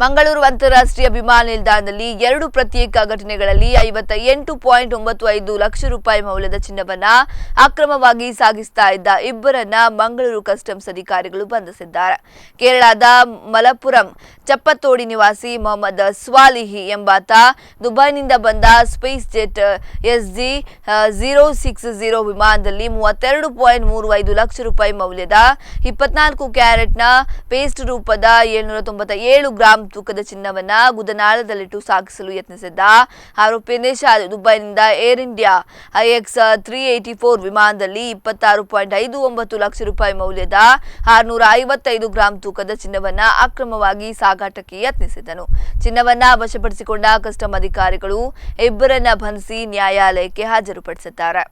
ಮಂಗಳೂರು ಅಂತಾರಾಷ್ಟ್ರೀಯ ವಿಮಾನ ನಿಲ್ದಾಣದಲ್ಲಿ ಎರಡು ಪ್ರತ್ಯೇಕ ಘಟನೆಗಳಲ್ಲಿ 58.95 ಲಕ್ಷ ರೂಪಾಯಿ ಮೌಲ್ಯದ ಚಿನ್ನವನ್ನ ಅಕ್ರಮವಾಗಿ ಸಾಗಿಸ್ತಾ ಇದ್ದ ಇಬ್ಬರನ್ನ ಮಂಗಳೂರು ಕಸ್ಟಮ್ಸ್ ಅಧಿಕಾರಿಗಳು ಬಂಧಿಸಿದ್ದಾರೆ. ಕೇರಳದ ಮಲಪ್ಪುರಂ ಚಪ್ಪತ್ತೋಡಿ ನಿವಾಸಿ ಮೊಹಮ್ಮದ್ ಸ್ವಾಲಿಹಿ ಎಂಬಾತ ದುಬೈನಿಂದ ಬಂದ ಸ್ಪೇಸ್ ಜೆಟ್ SG060 ವಿಮಾನದಲ್ಲಿ 32.35 ಲಕ್ಷ ರೂಪಾಯಿ ಮೌಲ್ಯದ 24 ಕ್ಯಾರೆಟ್ನ ಪೇಸ್ಟ್ ರೂಪದ 797 ಗ್ರಾಂ ತೂಕದ ಚಿನ್ನವನ್ನ ಗುದನಾಳದಲ್ಲಿಟ್ಟು ಸಾಗಿಸಲು ಯತ್ನಿಸಿದ್ದ ಆರೋಪಿ ನಿಶಾದ್ ದುಬೈನಿಂದ ಏರ್ ಇಂಡಿಯಾ IX 384 ವಿಮಾನದಲ್ಲಿ 26.59 ಲಕ್ಷ ರೂಪಾಯಿ ಮೌಲ್ಯದ 655 ಗ್ರಾಂ ತೂಕದ ಚಿನ್ನವನ್ನ ಅಕ್ರಮವಾಗಿ ಸಾಗಾಟಕ್ಕೆ ಯತ್ನಿಸಿದನು. ಚಿನ್ನವನ್ನ ವಶಪಡಿಸಿಕೊಂಡ ಕಸ್ಟಮ್ ಅಧಿಕಾರಿಗಳು ಇಬ್ಬರನ್ನ ಬಂಧಿಸಿ ನ್ಯಾಯಾಲಯಕ್ಕೆ ಹಾಜರುಪಡಿಸಿದ್ದಾರೆ.